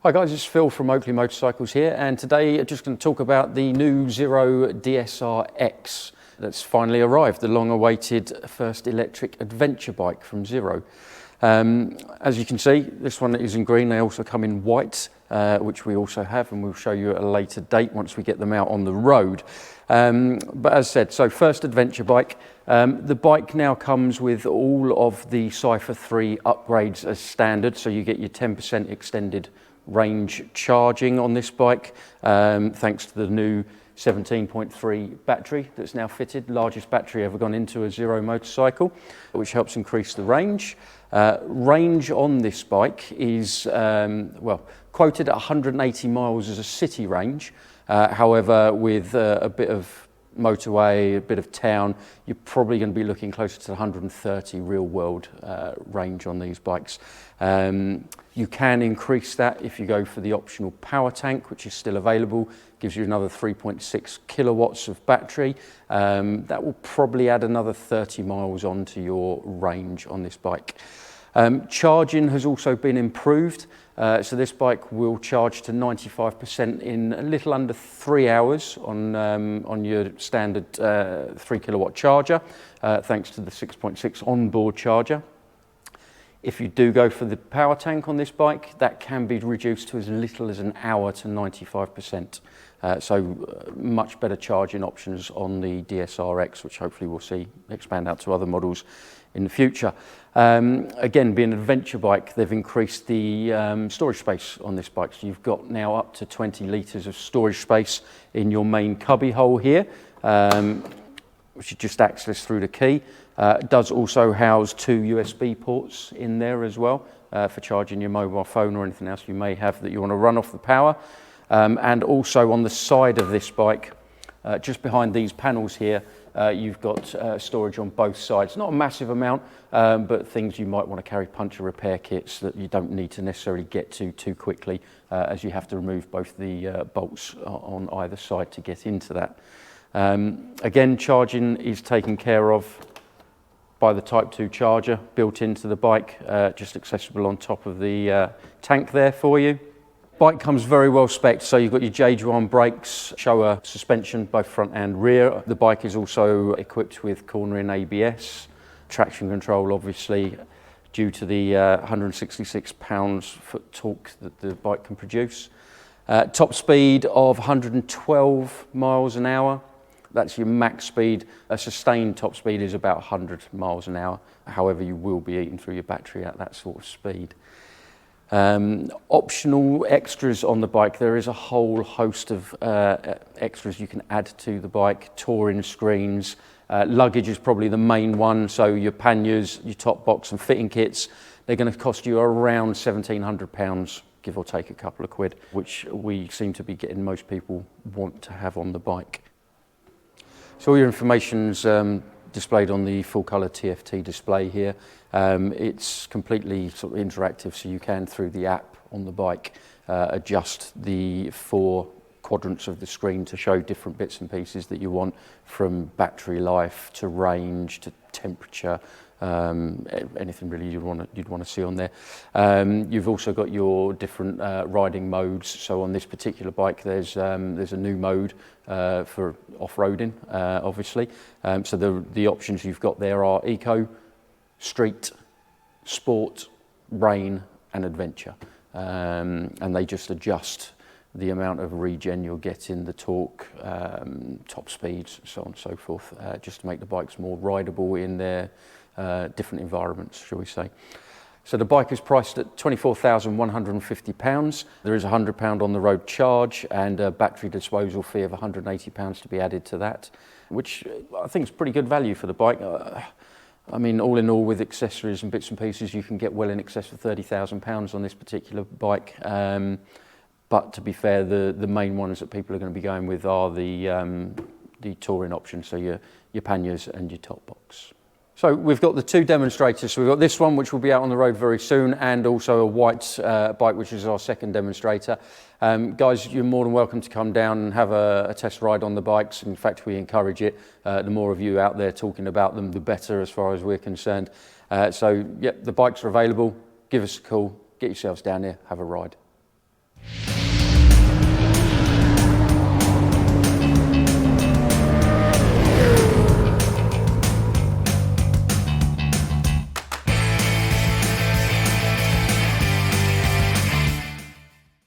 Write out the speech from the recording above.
Hi guys, it's Phil from Oakley Motorcycles here, and today I'm just going to talk about the new Zero DSR-X that's finally arrived, the long-awaited first electric adventure bike from Zero. As you can see, this one is in green. They also come in white, which we also have, and we'll show you at a later date once we get them out on the road. But as said, so first adventure bike. The bike now comes with all of the Cypher 3 upgrades as standard, so you get your 10% extended range charging on this bike, thanks to the new 17.3 battery that's now fitted, largest battery ever gone into a Zero motorcycle, which helps increase the range. Range on this bike is well, quoted at 180 miles as a city range. However, with a bit of motorway, a bit of town, you're probably going to be looking closer to 130 real world range on these bikes. You can increase that if you go for the optional power tank, which is still available. Gives you another 3.6 kilowatts of battery. That will probably add another 30 miles onto your range on this bike. Charging has also been improved. So this bike will charge to 95% in a little under 3 hours on your standard 3 kilowatt charger, thanks to the 6.6 onboard charger. If you do go for the power tank on this bike, that can be reduced to as little as an hour to 95%. So much better charging options on the DSR-X, which hopefully we'll see expand out to other models in the future. Again, being an adventure bike, they've increased the storage space on this bike. So you've got now up to 20 litres of storage space in your main cubby hole here, which you just access through the key. It does also house 2 USB ports in there as well, for charging your mobile phone or anything else you may have that you want to run off the power. And also on the side of this bike, just behind these panels here, you've got storage on both sides. Not a massive amount, but things you might want to carry, puncture repair kits that you don't need to necessarily get to too quickly, as you have to remove both the bolts on either side to get into that. Again, charging is taken care of by the Type 2 charger built into the bike, just accessible on top of the tank there for you. Bike comes very well spec'd, so you've got your J-Drum brakes, Showa suspension, both front and rear. The bike is also equipped with cornering ABS, traction control obviously, due to the 166 pounds-foot torque that the bike can produce. Top speed of 112 miles an hour. That's your max speed. A sustained top speed is about 100 miles an hour. However, you will be eating through your battery at that sort of speed. Optional extras on the bike. There is a whole host of extras you can add to the bike. Touring screens. Luggage is probably the main one. So your panniers, your top box and fitting kits, they're going to cost you around £1,700, give or take a couple of quid, which we seem to be getting most people want to have on the bike. So all your information's displayed on the full colour TFT display here. It's completely sort of interactive, so you can, through the app on the bike, adjust the 4 quadrants of the screen to show different bits and pieces that you want, from battery life to range to temperature, anything really you'd want to see on there. You've also got your different riding modes. So on this particular bike, there's a new mode for off-roading, obviously. So the options you've got there are Eco, Street, Sport, Rain and Adventure. And they just adjust the amount of regen you'll get in the torque, top speeds, so on and so forth, just to make the bikes more rideable in their different environments, shall we say. So the bike is priced at £24,150. There is a £100 on the road charge and a battery disposal fee of £180 to be added to that, which I think is pretty good value for the bike. I mean, all in all, with accessories and bits and pieces, you can get well in excess of £30,000 on this particular bike. But to be fair, the main ones that people are going to be going with are the touring options, so your panniers and your top box. So we've got the 2 demonstrators. So we've got this one, which will be out on the road very soon, and also a white bike, which is our second demonstrator. Guys, you're more than welcome to come down and have a test ride on the bikes. In fact, we encourage it. The more of you out there talking about them, the better, as far as we're concerned. So, yeah, the bikes are available. Give us a call, get yourselves down here, have a ride. you.